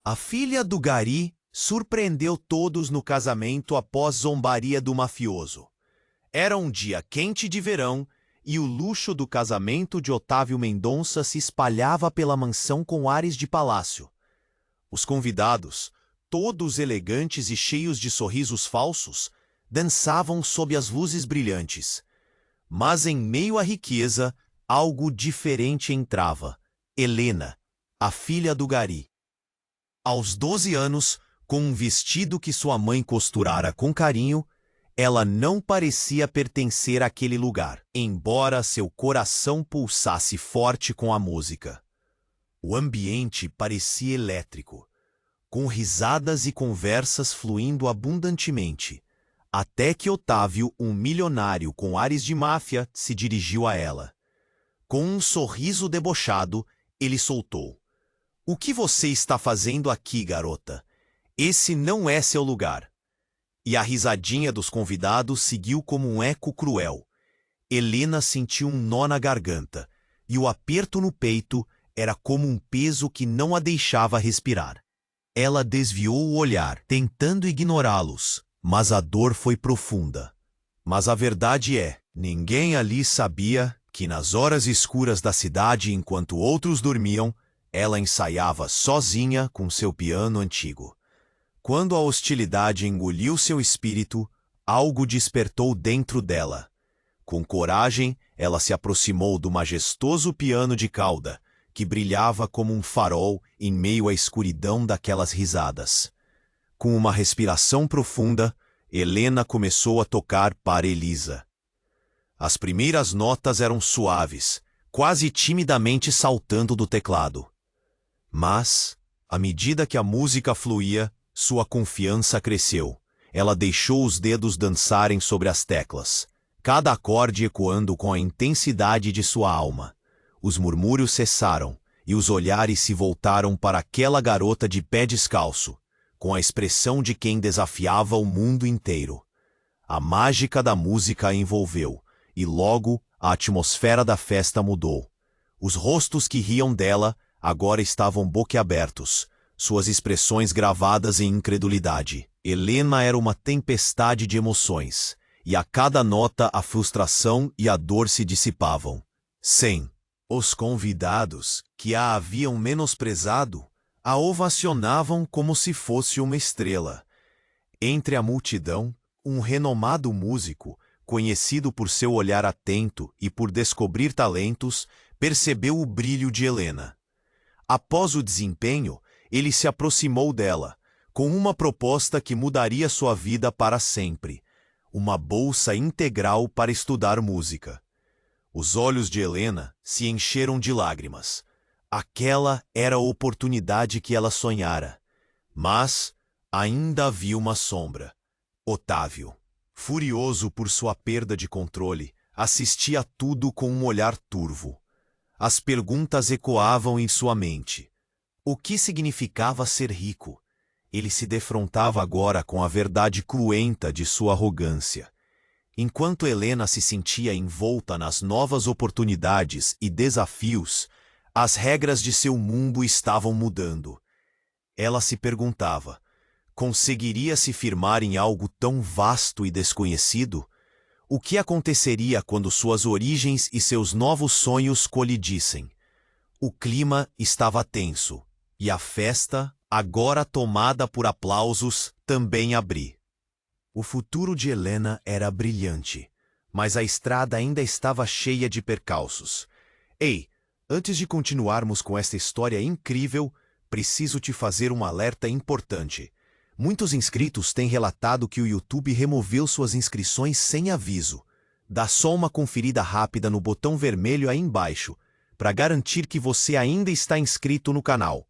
A filha do Gari surpreendeu todos no casamento após zombaria do mafioso. Era um dia quente de verão e o luxo do casamento de Otávio Mendonça se espalhava pela mansão com ares de palácio. Os convidados, todos elegantes e cheios de sorrisos falsos, dançavam sob as luzes brilhantes. Mas em meio à riqueza, algo diferente entrava: Helena, a filha do Gari. Aos 12 anos, com um vestido que sua mãe costurara com carinho, ela não parecia pertencer àquele lugar, embora seu coração pulsasse forte com a música. O ambiente parecia elétrico, com risadas e conversas fluindo abundantemente, até que Otávio, um milionário com ares de máfia, se dirigiu a ela. Com um sorriso debochado, ele soltou: "O que você está fazendo aqui, garota? Esse não é seu lugar." E a risadinha dos convidados seguiu como um eco cruel. Helena sentiu um nó na garganta, e o aperto no peito era como um peso que não a deixava respirar. Ela desviou o olhar, tentando ignorá-los, mas a dor foi profunda. Mas a verdade é, ninguém ali sabia que nas horas escuras da cidade, enquanto outros dormiam, ela ensaiava sozinha com seu piano antigo. Quando a hostilidade engoliu seu espírito, algo despertou dentro dela. Com coragem, ela se aproximou do majestoso piano de cauda, que brilhava como um farol em meio à escuridão daquelas risadas. Com uma respiração profunda, Helena começou a tocar para Elisa. As primeiras notas eram suaves, quase timidamente saltando do teclado. Mas, à medida que a música fluía, sua confiança cresceu. Ela deixou os dedos dançarem sobre as teclas, cada acorde ecoando com a intensidade de sua alma. Os murmúrios cessaram, e os olhares se voltaram para aquela garota de pé descalço, com a expressão de quem desafiava o mundo inteiro. A mágica da música a envolveu, e logo a atmosfera da festa mudou. Os rostos que riam dela agora estavam boquiabertos, suas expressões gravadas em incredulidade. Helena era uma tempestade de emoções, e a cada nota a frustração e a dor se dissipavam. Sim, os convidados, que a haviam menosprezado, a ovacionavam como se fosse uma estrela. Entre a multidão, um renomado músico, conhecido por seu olhar atento e por descobrir talentos, percebeu o brilho de Helena. Após o desempenho, ele se aproximou dela, com uma proposta que mudaria sua vida para sempre: uma bolsa integral para estudar música. Os olhos de Helena se encheram de lágrimas. Aquela era a oportunidade que ela sonhara. Mas ainda havia uma sombra. Otávio, furioso por sua perda de controle, assistia a tudo com um olhar turvo. As perguntas ecoavam em sua mente. O que significava ser rico? Ele se defrontava agora com a verdade cruenta de sua arrogância. Enquanto Helena se sentia envolta nas novas oportunidades e desafios, as regras de seu mundo estavam mudando. Ela se perguntava: conseguiria se firmar em algo tão vasto e desconhecido? O que aconteceria quando suas origens e seus novos sonhos colidissem? O clima estava tenso. E a festa, agora tomada por aplausos, também abriu. O futuro de Helena era brilhante, mas a estrada ainda estava cheia de percalços. Ei, antes de continuarmos com esta história incrível, preciso te fazer um alerta importante. Muitos inscritos têm relatado que o YouTube removeu suas inscrições sem aviso. Dá só uma conferida rápida no botão vermelho aí embaixo, para garantir que você ainda está inscrito no canal.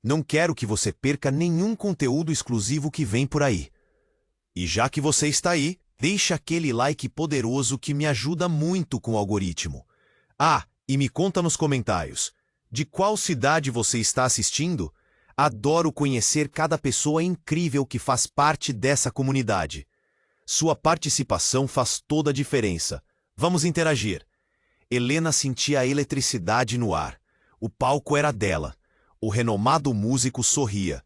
Não quero que você perca nenhum conteúdo exclusivo que vem por aí. E já que você está aí, deixa aquele like poderoso que me ajuda muito com o algoritmo. Ah, e me conta nos comentários, de qual cidade você está assistindo? Adoro conhecer cada pessoa incrível que faz parte dessa comunidade. Sua participação faz toda a diferença. Vamos interagir. Helena sentia a eletricidade no ar. O palco era dela. O renomado músico sorria,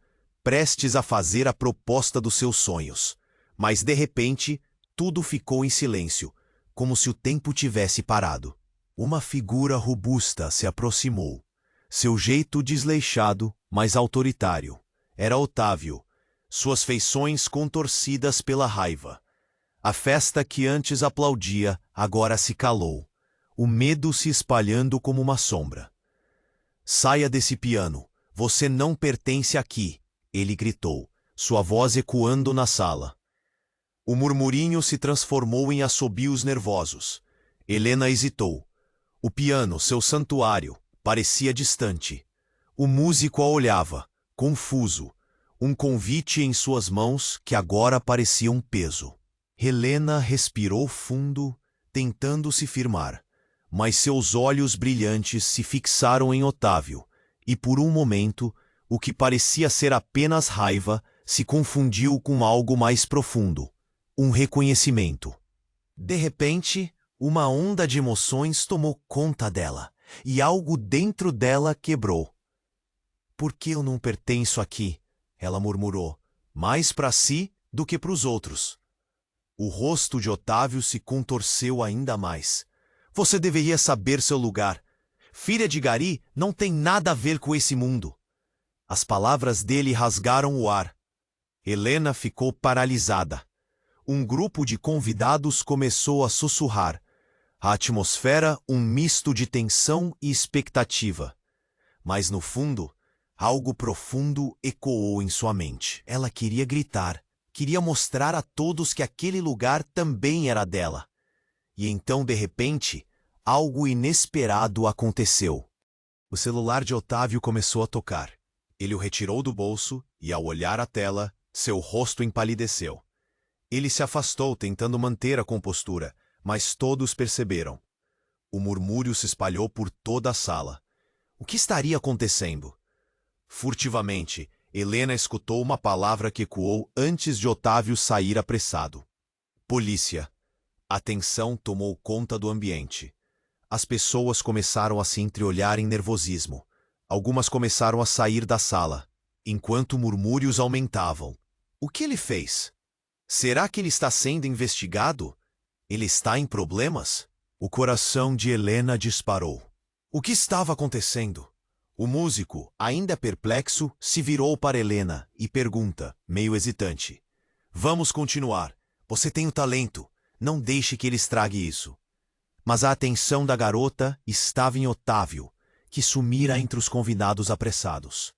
prestes a fazer a proposta dos seus sonhos. Mas, de repente, tudo ficou em silêncio, como se o tempo tivesse parado. Uma figura robusta se aproximou. Seu jeito desleixado, mas autoritário. Era Otávio, suas feições contorcidas pela raiva. A festa que antes aplaudia, agora se calou, o medo se espalhando como uma sombra. "Saia desse piano, você não pertence aqui", ele gritou, sua voz ecoando na sala. O murmurinho se transformou em assobios nervosos. Helena hesitou. O piano, seu santuário, parecia distante. O músico a olhava, confuso, um convite em suas mãos que agora parecia um peso. Helena respirou fundo, tentando se firmar, mas seus olhos brilhantes se fixaram em Otávio, e por um momento, o que parecia ser apenas raiva se confundiu com algo mais profundo, um reconhecimento. De repente, uma onda de emoções tomou conta dela, e algo dentro dela quebrou. "Por que eu não pertenço aqui?" ela murmurou, mais para si do que para os outros. O rosto de Otávio se contorceu ainda mais. "Você deveria saber seu lugar. Filha de Gari não tem nada a ver com esse mundo." As palavras dele rasgaram o ar. Helena ficou paralisada. Um grupo de convidados começou a sussurrar. A atmosfera, um misto de tensão e expectativa. Mas no fundo, algo profundo ecoou em sua mente. Ela queria gritar, queria mostrar a todos que aquele lugar também era dela. E então, de repente, algo inesperado aconteceu. O celular de Otávio começou a tocar. Ele o retirou do bolso e, ao olhar a tela, seu rosto empalideceu. Ele se afastou, tentando manter a compostura, mas todos perceberam. O murmúrio se espalhou por toda a sala. O que estaria acontecendo? Furtivamente, Helena escutou uma palavra que ecoou antes de Otávio sair apressado. "Polícia." A tensão tomou conta do ambiente. As pessoas começaram a se entreolhar em nervosismo. Algumas começaram a sair da sala, enquanto murmúrios aumentavam. O que ele fez? Será que ele está sendo investigado? Ele está em problemas? O coração de Helena disparou. O que estava acontecendo? O músico, ainda perplexo, se virou para Helena e pergunta, meio hesitante: "Vamos continuar. Você tem o talento. Não deixe que ele estrague isso." Mas a atenção da garota estava em Otávio, que sumira entre os convidados apressados.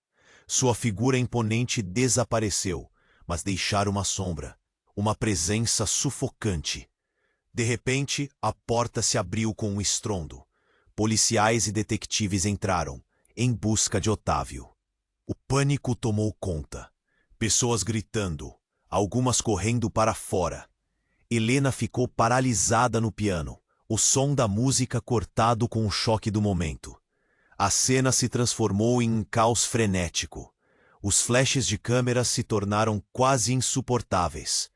Sua figura imponente desapareceu, mas deixara uma sombra, uma presença sufocante. De repente, a porta se abriu com um estrondo. Policiais e detetives entraram, em busca de Otávio. O pânico tomou conta. Pessoas gritando, algumas correndo para fora. Helena ficou paralisada no piano, o som da música cortado com o choque do momento. A cena se transformou em um caos frenético. Os flashes de câmera se tornaram quase insuportáveis.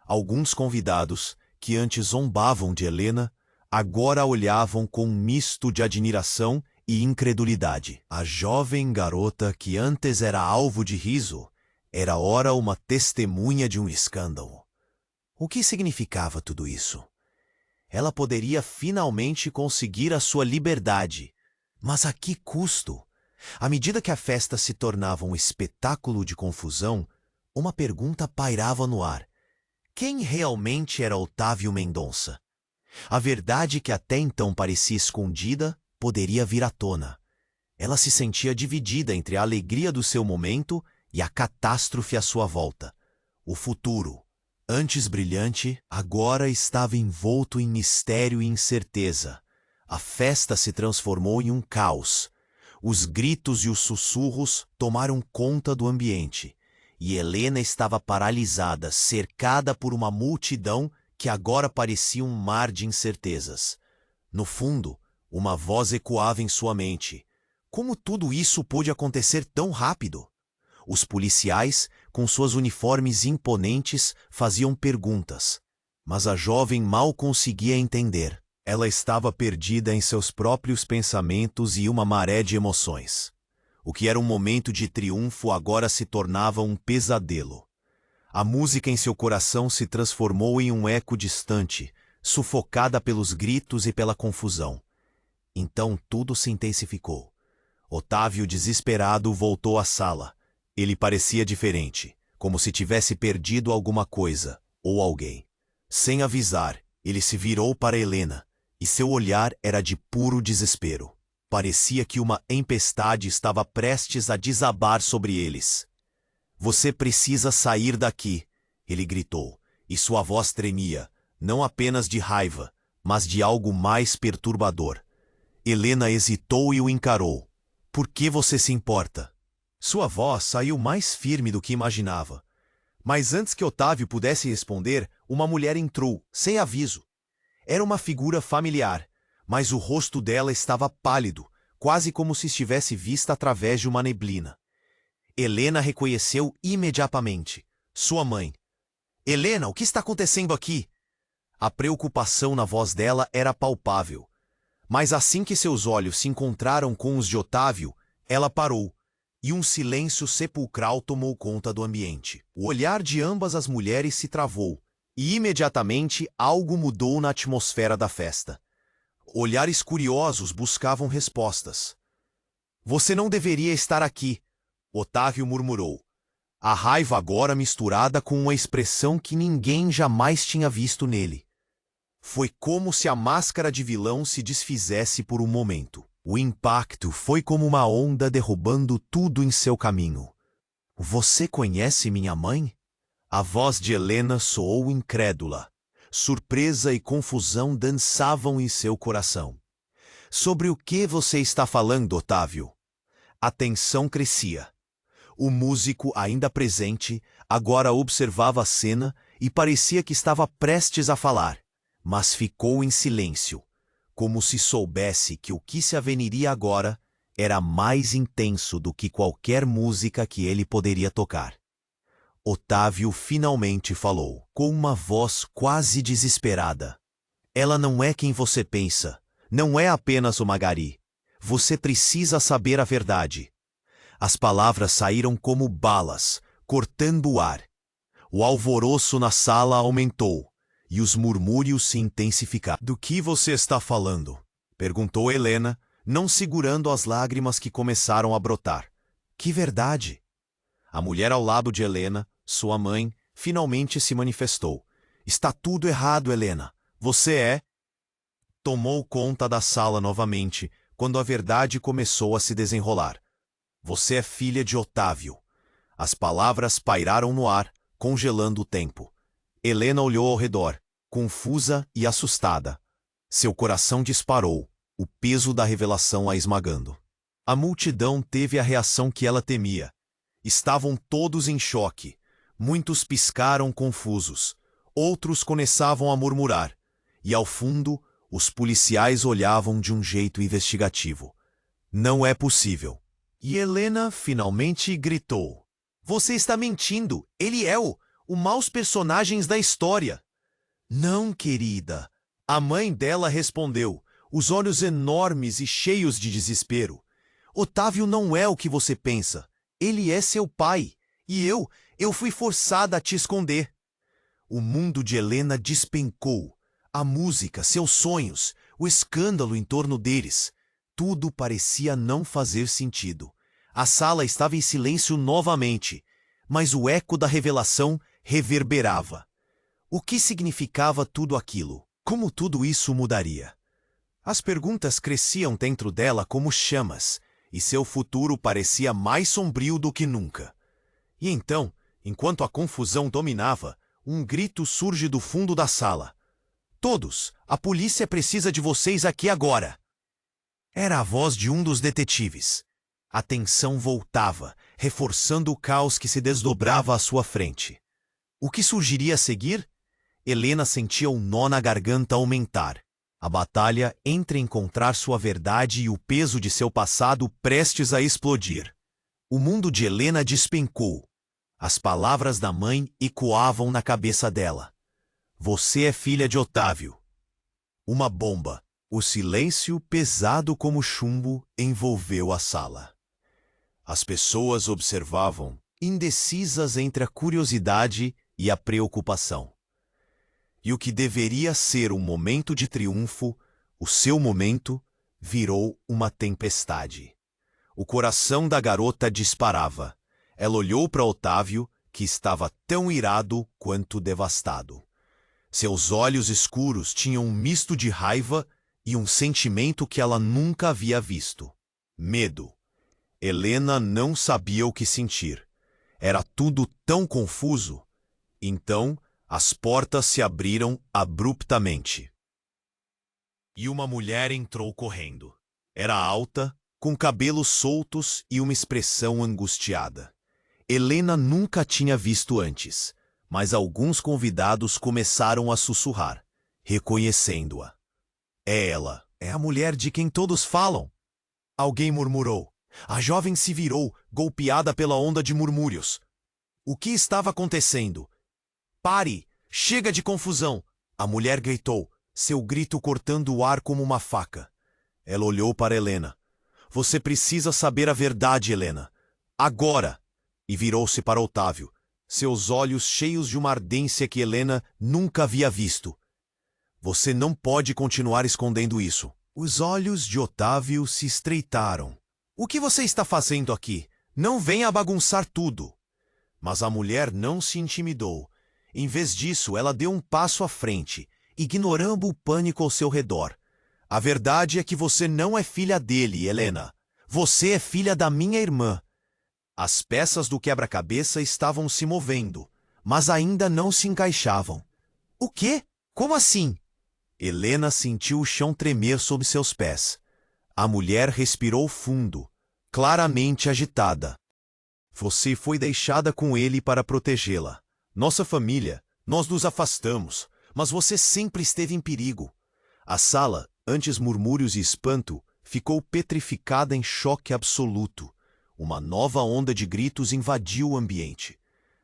Alguns convidados, que antes zombavam de Helena, agora a olhavam com um misto de admiração e incredulidade. A jovem garota que antes era alvo de riso, era ora uma testemunha de um escândalo. O que significava tudo isso? Ela poderia finalmente conseguir a sua liberdade. Mas a que custo? À medida que a festa se tornava um espetáculo de confusão, uma pergunta pairava no ar. Quem realmente era Otávio Mendonça? A verdade que até então parecia escondida poderia vir à tona. Ela se sentia dividida entre a alegria do seu momento e a catástrofe à sua volta. O futuro, antes brilhante, agora estava envolto em mistério e incerteza. A festa se transformou em um caos. Os gritos e os sussurros tomaram conta do ambiente, e Helena estava paralisada, cercada por uma multidão que agora parecia um mar de incertezas. No fundo, uma voz ecoava em sua mente. Como tudo isso pôde acontecer tão rápido? Os policiais, com suas uniformes imponentes, faziam perguntas, mas a jovem mal conseguia entender. Ela estava perdida em seus próprios pensamentos e uma maré de emoções. O que era um momento de triunfo agora se tornava um pesadelo. A música em seu coração se transformou em um eco distante, sufocada pelos gritos e pela confusão. Então tudo se intensificou. Otávio, desesperado, voltou à sala. Ele parecia diferente, como se tivesse perdido alguma coisa ou alguém. Sem avisar, ele se virou para Helena, e seu olhar era de puro desespero. Parecia que uma tempestade estava prestes a desabar sobre eles. "Você precisa sair daqui", ele gritou, e sua voz tremia, não apenas de raiva, mas de algo mais perturbador. Helena hesitou e o encarou. "Por que você se importa?" Sua voz saiu mais firme do que imaginava. Mas antes que Otávio pudesse responder, uma mulher entrou, sem aviso. Era uma figura familiar, mas o rosto dela estava pálido, quase como se estivesse vista através de uma neblina. Helena reconheceu imediatamente. Sua mãe. "Helena, o que está acontecendo aqui?" A preocupação na voz dela era palpável. Mas assim que seus olhos se encontraram com os de Otávio, ela parou, e um silêncio sepulcral tomou conta do ambiente. O olhar de ambas as mulheres se travou, e imediatamente algo mudou na atmosfera da festa. Olhares curiosos buscavam respostas. "Você não deveria estar aqui", Otávio murmurou. A raiva agora misturada com uma expressão que ninguém jamais tinha visto nele. Foi como se a máscara de vilão se desfizesse por um momento. O impacto foi como uma onda derrubando tudo em seu caminho. "Você conhece minha mãe?" A voz de Helena soou incrédula. Surpresa e confusão dançavam em seu coração. "Sobre o que você está falando, Otávio?" A tensão crescia. O músico, ainda presente, agora observava a cena e parecia que estava prestes a falar, mas ficou em silêncio, como se soubesse que o que se aveniria agora era mais intenso do que qualquer música que ele poderia tocar. Otávio finalmente falou, com uma voz quase desesperada. "Ela não é quem você pensa. Não é apenas uma Gari. Você precisa saber a verdade." As palavras saíram como balas, cortando o ar. O alvoroço na sala aumentou, e os murmúrios se intensificaram. "Do que você está falando?" perguntou Helena, não segurando as lágrimas que começaram a brotar. "Que verdade?" A mulher ao lado de Helena, sua mãe, finalmente se manifestou. "Está tudo errado, Helena. Você é..." Tomou conta da sala novamente, quando a verdade começou a se desenrolar. "Você é filha de Otávio." As palavras pairaram no ar, congelando o tempo. Helena olhou ao redor, confusa e assustada. Seu coração disparou, o peso da revelação a esmagando. A multidão teve a reação que ela temia. Estavam todos em choque. Muitos piscaram confusos. Outros começavam a murmurar. E ao fundo, os policiais olhavam de um jeito investigativo. "Não é possível." E Helena finalmente gritou. "Você está mentindo! Ele é o maus personagens da história." "Não, querida." A mãe dela respondeu, os olhos enormes e cheios de desespero. "Otávio não é o que você pensa. Ele é seu pai. E eu fui forçada a te esconder." O mundo de Helena despencou. A música, seus sonhos, o escândalo em torno deles. Tudo parecia não fazer sentido. A sala estava em silêncio novamente, mas o eco da revelação reverberava. O que significava tudo aquilo? Como tudo isso mudaria? As perguntas cresciam dentro dela como chamas, e seu futuro parecia mais sombrio do que nunca. E então, enquanto a confusão dominava, um grito surge do fundo da sala. "Todos, a polícia precisa de vocês aqui agora." Era a voz de um dos detetives. A tensão voltava, reforçando o caos que se desdobrava à sua frente. O que surgiria a seguir? Helena sentia um nó na garganta aumentar. A batalha entre encontrar sua verdade e o peso de seu passado prestes a explodir. O mundo de Helena despencou. As palavras da mãe ecoavam na cabeça dela. "Você é filha de Otávio." Uma bomba. O silêncio, pesado como chumbo, envolveu a sala. As pessoas observavam, indecisas entre a curiosidade e a preocupação. E o que deveria ser um momento de triunfo, o seu momento, virou uma tempestade. O coração da garota disparava. Ela olhou para Otávio, que estava tão irado quanto devastado. Seus olhos escuros tinham um misto de raiva e um sentimento que ela nunca havia visto: medo. Helena não sabia o que sentir. Era tudo tão confuso. Então, as portas se abriram abruptamente. E uma mulher entrou correndo. Era alta, com cabelos soltos e uma expressão angustiada. Helena nunca tinha visto antes, mas alguns convidados começaram a sussurrar, reconhecendo-a. É ela, é a mulher de quem todos falam. Alguém murmurou. A jovem se virou, golpeada pela onda de murmúrios. O que estava acontecendo? Pare! Chega de confusão! A mulher gritou, seu grito cortando o ar como uma faca. Ela olhou para Helena. Você precisa saber a verdade, Helena. Agora! E virou-se para Otávio, seus olhos cheios de uma ardência que Helena nunca havia visto. Você não pode continuar escondendo isso. Os olhos de Otávio se estreitaram. O que você está fazendo aqui? Não venha bagunçar tudo. Mas a mulher não se intimidou. Em vez disso, ela deu um passo à frente, ignorando o pânico ao seu redor. A verdade é que você não é filha dele, Helena. Você é filha da minha irmã. As peças do quebra-cabeça estavam se movendo, mas ainda não se encaixavam. O quê? Como assim? Helena sentiu o chão tremer sob seus pés. A mulher respirou fundo, claramente agitada. Você foi deixada com ele para protegê-la. Nossa família, nós nos afastamos, mas você sempre esteve em perigo. A sala, antes murmúrios e espanto, ficou petrificada em choque absoluto. Uma nova onda de gritos invadiu o ambiente.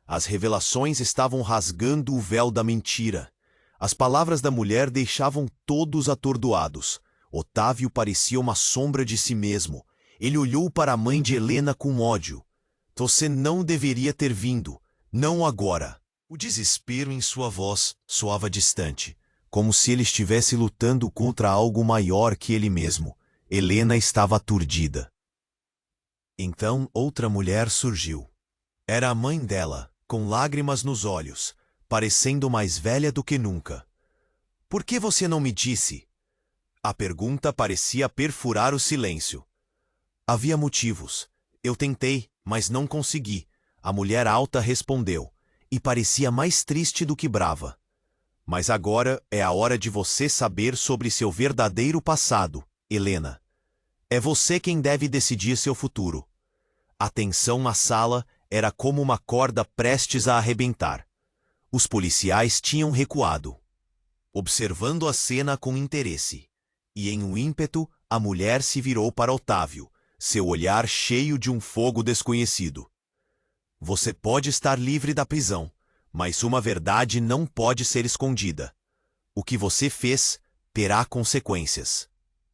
As revelações estavam rasgando o véu da mentira. As palavras da mulher deixavam todos atordoados. Otávio parecia uma sombra de si mesmo. Ele olhou para a mãe de Helena com ódio. Você não deveria ter vindo. Não agora. O desespero em sua voz soava distante, como se ele estivesse lutando contra algo maior que ele mesmo. Helena estava aturdida. Então outra mulher surgiu. Era a mãe dela, com lágrimas nos olhos, parecendo mais velha do que nunca. Por que você não me disse? A pergunta parecia perfurar o silêncio. Havia motivos. Eu tentei, mas não consegui. A mulher alta respondeu, e parecia mais triste do que brava. Mas agora é a hora de você saber sobre seu verdadeiro passado, Helena. É você quem deve decidir seu futuro. A tensão na sala era como uma corda prestes a arrebentar. Os policiais tinham recuado, observando a cena com interesse. E em um ímpeto, a mulher se virou para Otávio, seu olhar cheio de um fogo desconhecido. Você pode estar livre da prisão, mas uma verdade não pode ser escondida. O que você fez terá consequências.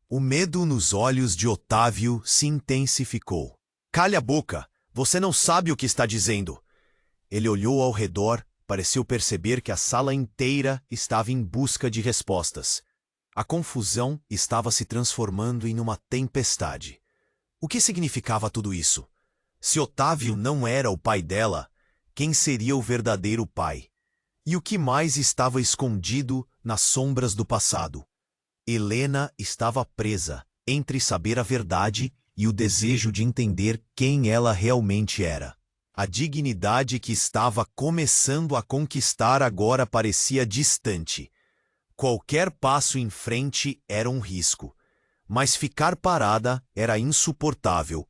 O medo nos olhos de Otávio se intensificou. Cale a boca! Você não sabe o que está dizendo! Ele olhou ao redor, pareceu perceber que a sala inteira estava em busca de respostas. A confusão estava se transformando em uma tempestade. O que significava tudo isso? Se Otávio não era o pai dela, quem seria o verdadeiro pai? E o que mais estava escondido nas sombras do passado? Helena estava presa entre saber a verdade e o desejo de entender quem ela realmente era. A dignidade que estava começando a conquistar agora parecia distante. Qualquer passo em frente era um risco, mas ficar parada era insuportável.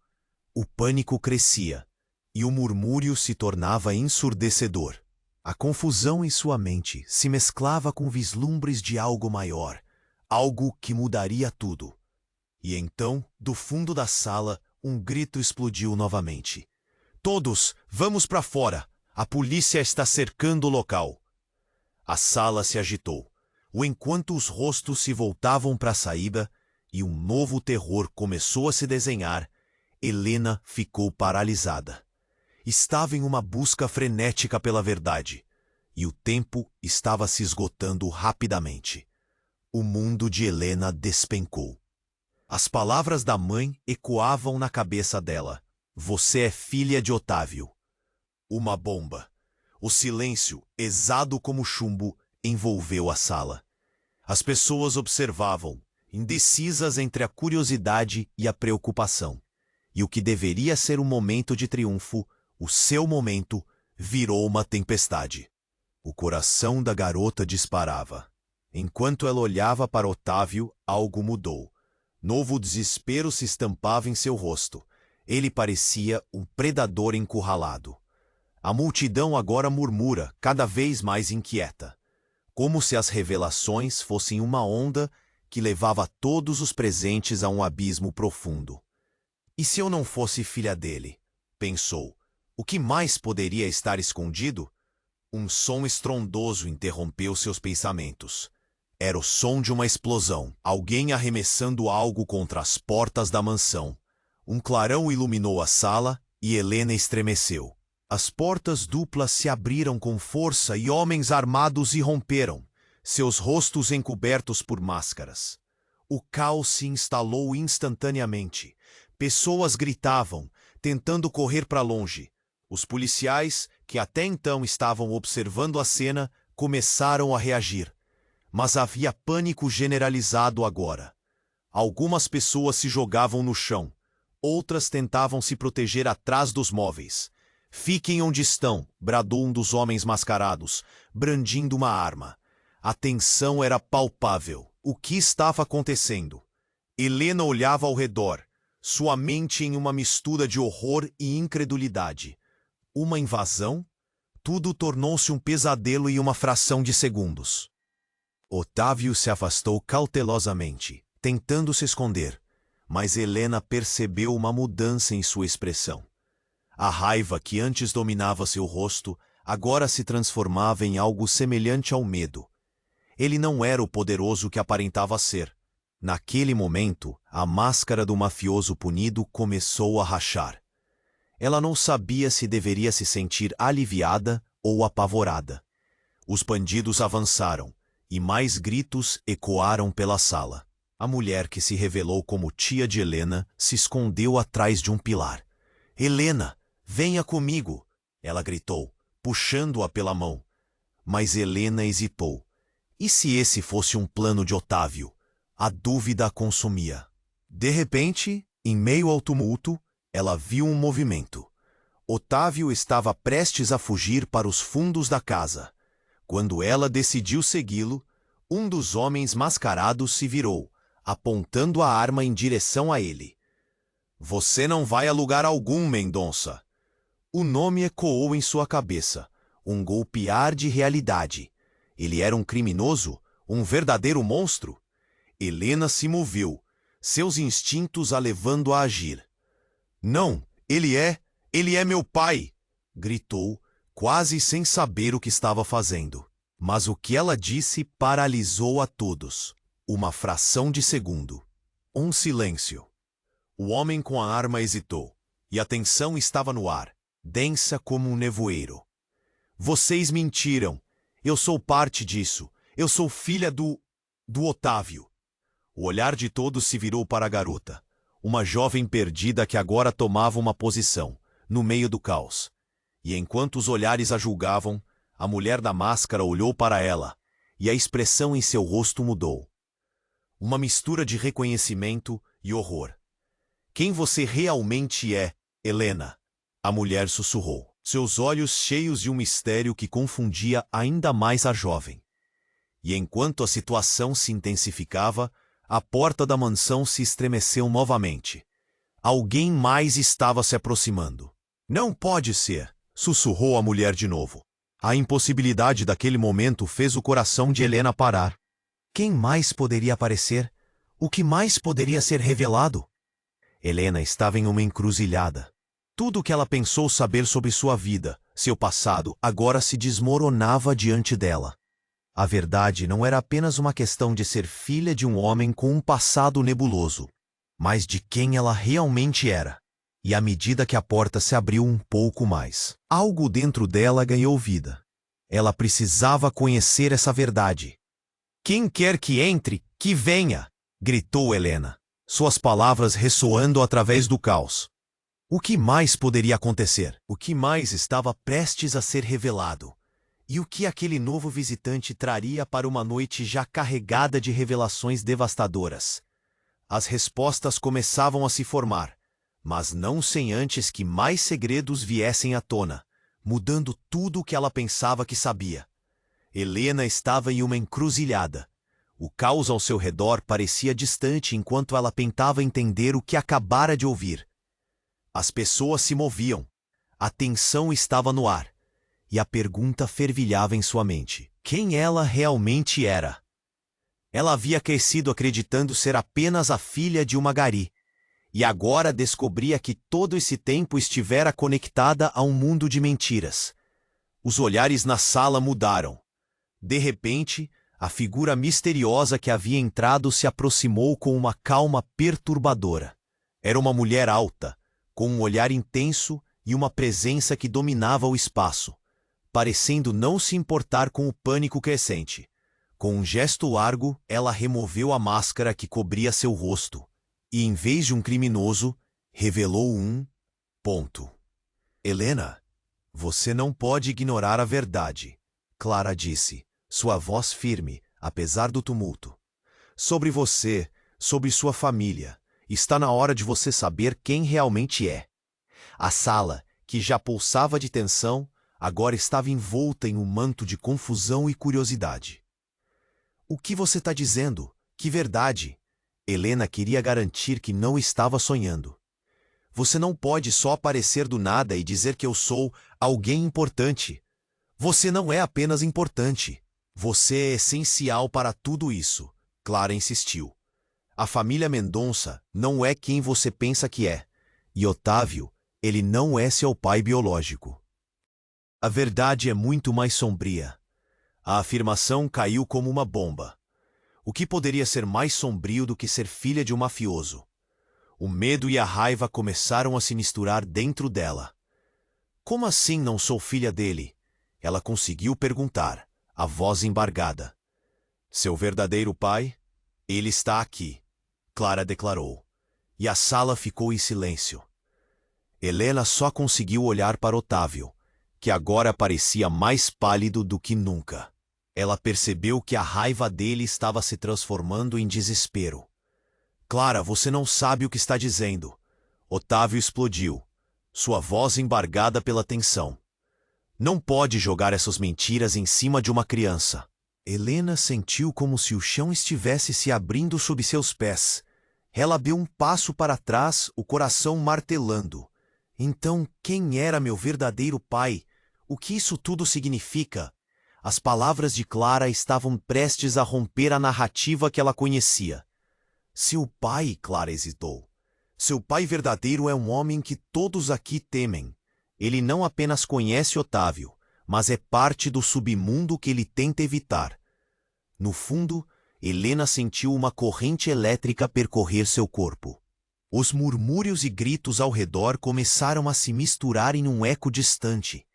O pânico crescia, e o murmúrio se tornava ensurdecedor. A confusão em sua mente se mesclava com vislumbres de algo maior, algo que mudaria tudo. E então, do fundo da sala, um grito explodiu novamente. Todos, vamos para fora! A polícia está cercando o local. A sala se agitou. Enquanto os rostos se voltavam para a saída e um novo terror começou a se desenhar, Helena ficou paralisada. Estava em uma busca frenética pela verdade, e o tempo estava se esgotando rapidamente. O mundo de Helena despencou. As palavras da mãe ecoavam na cabeça dela. Você é filha de Otávio. Uma bomba. O silêncio, exado como chumbo, envolveu a sala. As pessoas observavam, indecisas entre a curiosidade e a preocupação. E o que deveria ser um momento de triunfo, o seu momento, virou uma tempestade. O coração da garota disparava. Enquanto ela olhava para Otávio, algo mudou. Novo desespero se estampava em seu rosto. Ele parecia um predador encurralado. A multidão agora murmura, cada vez mais inquieta, como se as revelações fossem uma onda que levava todos os presentes a um abismo profundo. E se eu não fosse filha dele? Pensou. O que mais poderia estar escondido? Um som estrondoso interrompeu seus pensamentos. Era o som de uma explosão, alguém arremessando algo contra as portas da mansão. Um clarão iluminou a sala e Helena estremeceu. As portas duplas se abriram com força e homens armados irromperam, seus rostos encobertos por máscaras. O caos se instalou instantaneamente. Pessoas gritavam, tentando correr para longe. Os policiais, que até então estavam observando a cena, começaram a reagir. Mas havia pânico generalizado agora. Algumas pessoas se jogavam no chão. Outras tentavam se proteger atrás dos móveis. Fiquem onde estão, bradou um dos homens mascarados, brandindo uma arma. A tensão era palpável. O que estava acontecendo? Helena olhava ao redor, sua mente em uma mistura de horror e incredulidade. Uma invasão? Tudo tornou-se um pesadelo em uma fração de segundos. Otávio se afastou cautelosamente, tentando se esconder, mas Helena percebeu uma mudança em sua expressão. A raiva que antes dominava seu rosto agora se transformava em algo semelhante ao medo. Ele não era o poderoso que aparentava ser. Naquele momento, a máscara do mafioso punido começou a rachar. Ela não sabia se deveria se sentir aliviada ou apavorada. Os bandidos avançaram, e mais gritos ecoaram pela sala. A mulher que se revelou como tia de Helena se escondeu atrás de um pilar. — Helena, venha comigo! Ela gritou, puxando-a pela mão. Mas Helena hesitou. E se esse fosse um plano de Otávio? A dúvida a consumia. De repente, em meio ao tumulto, ela viu um movimento. Otávio estava prestes a fugir para os fundos da casa. Quando ela decidiu segui-lo, um dos homens mascarados se virou, apontando a arma em direção a ele. — Você não vai a lugar algum, Mendonça! O nome ecoou em sua cabeça, um golpear de realidade. Ele era um criminoso, um verdadeiro monstro. Helena se moveu, seus instintos a levando a agir. — Não, ele é meu pai! Gritou, quase sem saber o que estava fazendo. Mas o que ela disse paralisou a todos. Uma fração de segundo. Um silêncio. O homem com a arma hesitou, e a tensão estava no ar, densa como um nevoeiro. — Vocês mentiram. Eu sou parte disso. Eu sou filha do Otávio. O olhar de todos se virou para a garota, uma jovem perdida que agora tomava uma posição, no meio do caos. E enquanto os olhares a julgavam, a mulher da máscara olhou para ela, e a expressão em seu rosto mudou. Uma mistura de reconhecimento e horror. — Quem você realmente é, Helena? A mulher sussurrou, seus olhos cheios de um mistério que confundia ainda mais a jovem. E enquanto a situação se intensificava, a porta da mansão se estremeceu novamente. Alguém mais estava se aproximando. — Não pode ser! Sussurrou a mulher de novo. A impossibilidade daquele momento fez o coração de Helena parar. Quem mais poderia aparecer? O que mais poderia ser revelado? Helena estava em uma encruzilhada. Tudo o que ela pensou saber sobre sua vida, seu passado, agora se desmoronava diante dela. A verdade não era apenas uma questão de ser filha de um homem com um passado nebuloso, mas de quem ela realmente era. E à medida que a porta se abriu um pouco mais, algo dentro dela ganhou vida. Ela precisava conhecer essa verdade. "Quem quer que entre, que venha!" gritou Helena, suas palavras ressoando através do caos. O que mais poderia acontecer? O que mais estava prestes a ser revelado? E o que aquele novo visitante traria para uma noite já carregada de revelações devastadoras? As respostas começavam a se formar, mas não sem antes que mais segredos viessem à tona, mudando tudo o que ela pensava que sabia. Helena estava em uma encruzilhada. O caos ao seu redor parecia distante enquanto ela tentava entender o que acabara de ouvir. As pessoas se moviam, a tensão estava no ar, e a pergunta fervilhava em sua mente: quem ela realmente era? Ela havia crescido acreditando ser apenas a filha de uma gari, e agora descobria que todo esse tempo estivera conectada a um mundo de mentiras. Os olhares na sala mudaram. De repente, a figura misteriosa que havia entrado se aproximou com uma calma perturbadora. Era uma mulher alta, com um olhar intenso e uma presença que dominava o espaço, parecendo não se importar com o pânico crescente. Com um gesto largo, ela removeu a máscara que cobria seu rosto, e em vez de um criminoso, revelou um ponto. "Helena, você não pode ignorar a verdade", Clara disse, sua voz firme, apesar do tumulto. "Sobre você, sobre sua família. Está na hora de você saber quem realmente é." A sala, que já pulsava de tensão, agora estava envolta em um manto de confusão e curiosidade. "O que você está dizendo? Que verdade?" Helena queria garantir que não estava sonhando. "Você não pode só aparecer do nada e dizer que eu sou alguém importante. Você não é apenas importante. Você é essencial para tudo isso", Clara insistiu. "A família Mendonça não é quem você pensa que é. E Otávio, ele não é seu pai biológico." A verdade é muito mais sombria. A afirmação caiu como uma bomba. O que poderia ser mais sombrio do que ser filha de um mafioso? O medo e a raiva começaram a se misturar dentro dela. "Como assim não sou filha dele?" Ela conseguiu perguntar, a voz embargada. "Seu verdadeiro pai? Ele está aqui", Clara declarou. E a sala ficou em silêncio. Helena só conseguiu olhar para Otávio, que agora parecia mais pálido do que nunca. Ela percebeu que a raiva dele estava se transformando em desespero. "Clara, você não sabe o que está dizendo." Otávio explodiu, sua voz embargada pela tensão. "Não pode jogar essas mentiras em cima de uma criança." Helena sentiu como se o chão estivesse se abrindo sob seus pés. Ela deu um passo para trás, o coração martelando. Então, quem era meu verdadeiro pai? O que isso tudo significa? As palavras de Clara estavam prestes a romper a narrativa que ela conhecia. "Seu pai", Clara hesitou. "Seu pai verdadeiro é um homem que todos aqui temem. Ele não apenas conhece Otávio, mas é parte do submundo que ele tenta evitar." No fundo, Helena sentiu uma corrente elétrica percorrer seu corpo. Os murmúrios e gritos ao redor começaram a se misturar em um eco distante.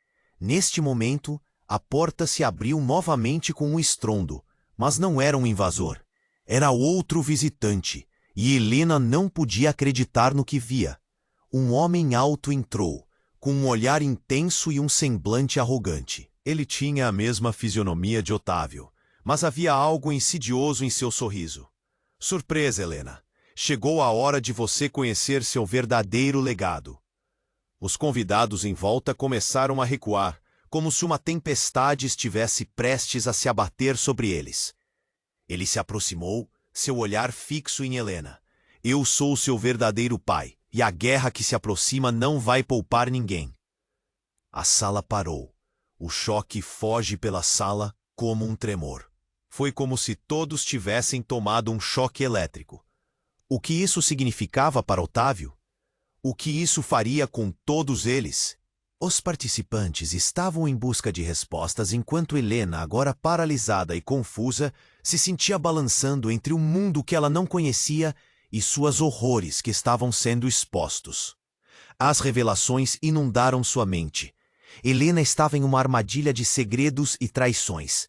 Neste momento, a porta se abriu novamente com um estrondo, mas não era um invasor. Era outro visitante, e Helena não podia acreditar no que via. Um homem alto entrou, com um olhar intenso e um semblante arrogante. Ele tinha a mesma fisionomia de Otávio, mas havia algo insidioso em seu sorriso. "Surpresa, Helena. Chegou a hora de você conhecer seu verdadeiro legado." Os convidados em volta começaram a recuar, como se uma tempestade estivesse prestes a se abater sobre eles. Ele se aproximou, seu olhar fixo em Helena. "Eu sou seu verdadeiro pai, e a guerra que se aproxima não vai poupar ninguém." A sala parou. O choque foge pela sala como um tremor. Foi como se todos tivessem tomado um choque elétrico. O que isso significava para Otávio? O que isso faria com todos eles? Os participantes estavam em busca de respostas enquanto Helena, agora paralisada e confusa, se sentia balançando entre um mundo que ela não conhecia e suas horrores que estavam sendo expostos. As revelações inundaram sua mente. Helena estava em uma armadilha de segredos e traições.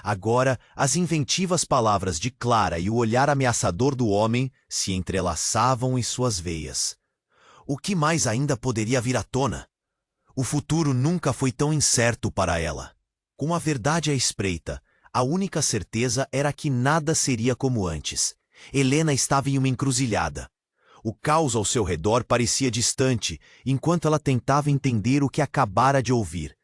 Agora, as inventivas palavras de Clara e o olhar ameaçador do homem se entrelaçavam em suas veias. O que mais ainda poderia vir à tona? O futuro nunca foi tão incerto para ela. Com a verdade à espreita, a única certeza era que nada seria como antes. Helena estava em uma encruzilhada. O caos ao seu redor parecia distante, enquanto ela tentava entender o que acabara de ouvir.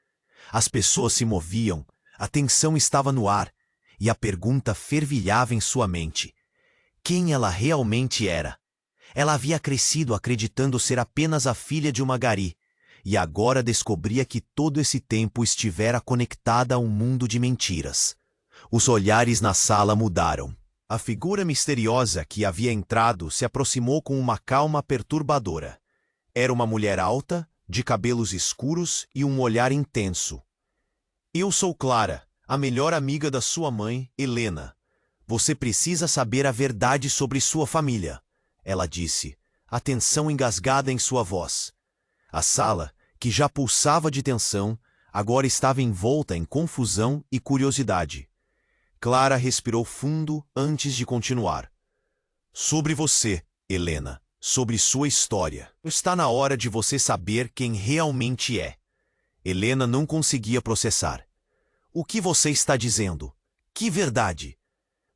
As pessoas se moviam, a tensão estava no ar, e a pergunta fervilhava em sua mente. Quem ela realmente era? Ela havia crescido acreditando ser apenas a filha de uma gari, e agora descobria que todo esse tempo estivera conectada a um mundo de mentiras. Os olhares na sala mudaram. A figura misteriosa que havia entrado se aproximou com uma calma perturbadora. Era uma mulher alta, de cabelos escuros e um olhar intenso. Eu sou Clara, a melhor amiga da sua mãe, Helena. Você precisa saber a verdade sobre sua família, ela disse, a tensão engasgada em sua voz. A sala, que já pulsava de tensão, agora estava envolta em confusão e curiosidade. Clara respirou fundo antes de continuar. Sobre você, Helena, sobre sua história. Está na hora de você saber quem realmente é. Helena não conseguia processar. O que você está dizendo? Que verdade?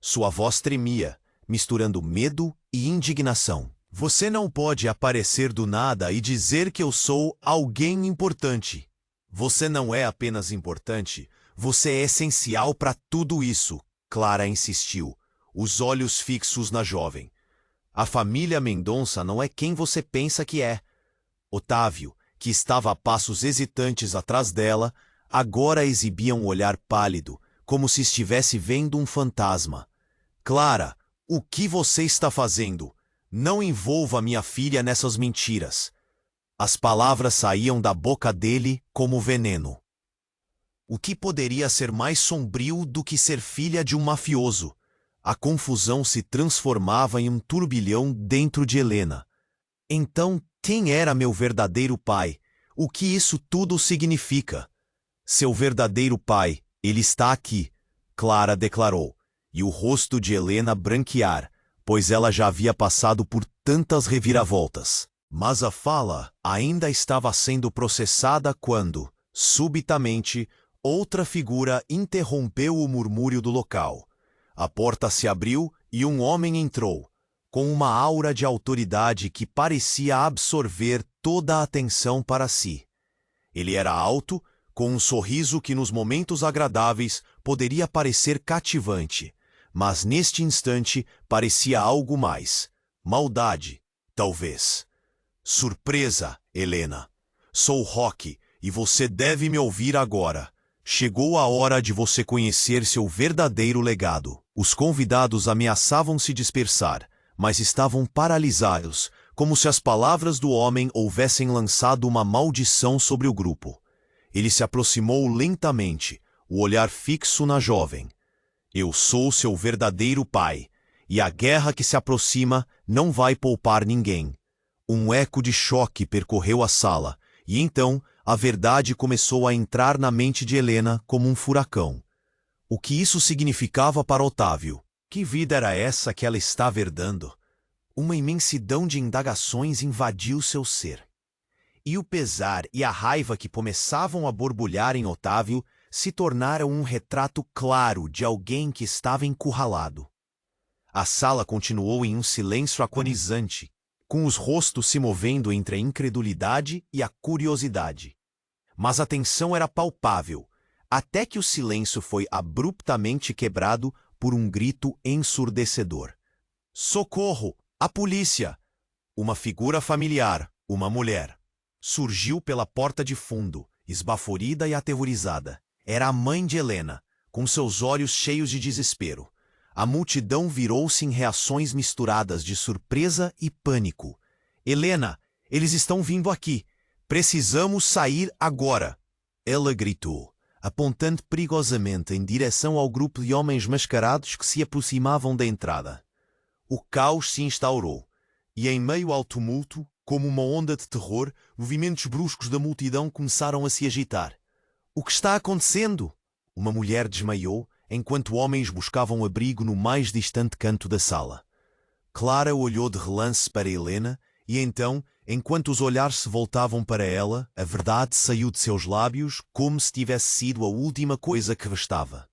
Sua voz tremia, misturando medo e indignação. Você não pode aparecer do nada e dizer que eu sou alguém importante. Você não é apenas importante, você é essencial para tudo isso, Clara insistiu, os olhos fixos na jovem. A família Mendonça não é quem você pensa que é. Otávio, que estava a passos hesitantes atrás dela, agora exibia um olhar pálido, como se estivesse vendo um fantasma. Clara, o que você está fazendo? Não envolva minha filha nessas mentiras. As palavras saíam da boca dele como veneno. O que poderia ser mais sombrio do que ser filha de um mafioso? A confusão se transformava em um turbilhão dentro de Helena. Então, quem era meu verdadeiro pai? O que isso tudo significa? Seu verdadeiro pai, ele está aqui, Clara declarou, e o rosto de Helena branquear, pois ela já havia passado por tantas reviravoltas. Mas a fala ainda estava sendo processada quando, subitamente, outra figura interrompeu o murmúrio do local. A porta se abriu e um homem entrou, com uma aura de autoridade que parecia absorver toda a atenção para si. Ele era alto, com um sorriso que nos momentos agradáveis poderia parecer cativante, mas neste instante parecia algo mais. Maldade, talvez. Surpresa, Helena. Sou Rock e você deve me ouvir agora. Chegou a hora de você conhecer seu verdadeiro legado. Os convidados ameaçavam se dispersar, mas estavam paralisados, como se as palavras do homem houvessem lançado uma maldição sobre o grupo. Ele se aproximou lentamente, o olhar fixo na jovem. Eu sou seu verdadeiro pai, e a guerra que se aproxima não vai poupar ninguém. Um eco de choque percorreu a sala, e então a verdade começou a entrar na mente de Helena como um furacão. O que isso significava para Otávio? Que vida era essa que ela estava herdando? Uma imensidão de indagações invadiu seu ser. E o pesar e a raiva que começavam a borbulhar em Otávio se tornaram um retrato claro de alguém que estava encurralado. A sala continuou em um silêncio agonizante, com os rostos se movendo entre a incredulidade e a curiosidade. Mas a tensão era palpável, até que o silêncio foi abruptamente quebrado por um grito ensurdecedor. Socorro! A polícia! Uma figura familiar, uma mulher, surgiu pela porta de fundo, esbaforida e aterrorizada. Era a mãe de Helena, com seus olhos cheios de desespero. A multidão virou-se em reações misturadas de surpresa e pânico. Helena, eles estão vindo aqui. Precisamos sair agora! Ela gritou, apontando perigosamente em direção ao grupo de homens mascarados que se aproximavam da entrada. O caos se instaurou, e em meio ao tumulto, Como uma onda de terror, movimentos bruscos da multidão começaram a se agitar. O que está acontecendo? Uma mulher desmaiou, enquanto homens buscavam abrigo no mais distante canto da sala. Clara olhou de relance para Helena e então, enquanto os olhares se voltavam para ela, a verdade saiu de seus lábios como se tivesse sido a última coisa que restava.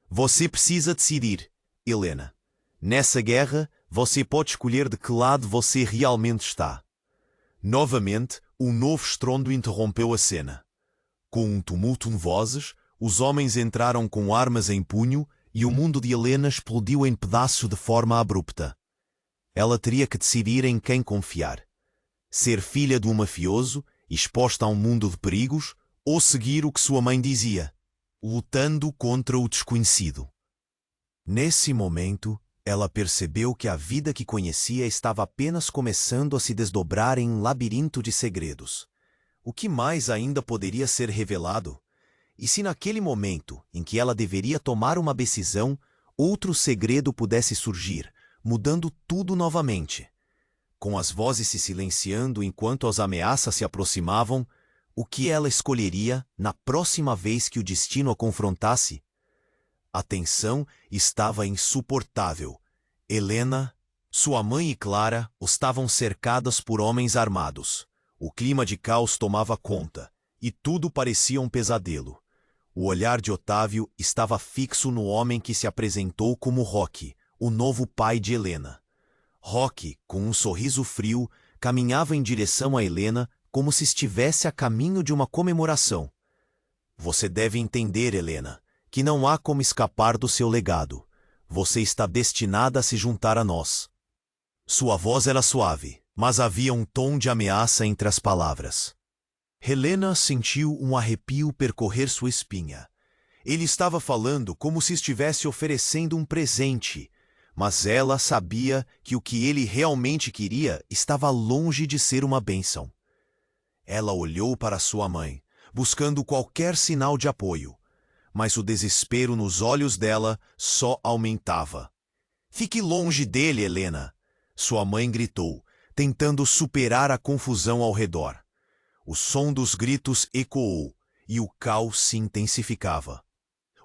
Você precisa decidir, Helena. Nessa guerra, você pode escolher de que lado você realmente está. Novamente, um novo estrondo interrompeu a cena. Com um tumulto de vozes, os homens entraram com armas em punho e o mundo de Helena explodiu em pedaços de forma abrupta. Ela teria que decidir em quem confiar. Ser filha de um mafioso, exposta a um mundo de perigos, ou seguir o que sua mãe dizia, lutando contra o desconhecido. Nesse momento, ela percebeu que a vida que conhecia estava apenas começando a se desdobrar em um labirinto de segredos. O que mais ainda poderia ser revelado? E se naquele momento em que ela deveria tomar uma decisão, outro segredo pudesse surgir, mudando tudo novamente? Com as vozes se silenciando enquanto as ameaças se aproximavam, o que ela escolheria na próxima vez que o destino a confrontasse? A tensão estava insuportável. Helena, sua mãe e Clara estavam cercadas por homens armados. O clima de caos tomava conta, e tudo parecia um pesadelo. O olhar de Otávio estava fixo no homem que se apresentou como Roque, o novo pai de Helena. Roque, com um sorriso frio, caminhava em direção a Helena como se estivesse a caminho de uma comemoração. Você deve entender, Helena, que não há como escapar do seu legado. Você está destinada a se juntar a nós. Sua voz era suave, mas havia um tom de ameaça entre as palavras. Helena sentiu um arrepio percorrer sua espinha. Ele estava falando como se estivesse oferecendo um presente, mas ela sabia que o que ele realmente queria estava longe de ser uma bênção. Ela olhou para sua mãe, buscando qualquer sinal de apoio, mas o desespero nos olhos dela só aumentava. Fique longe dele, Helena! Sua mãe gritou, tentando superar a confusão ao redor. O som dos gritos ecoou, e o caos se intensificava.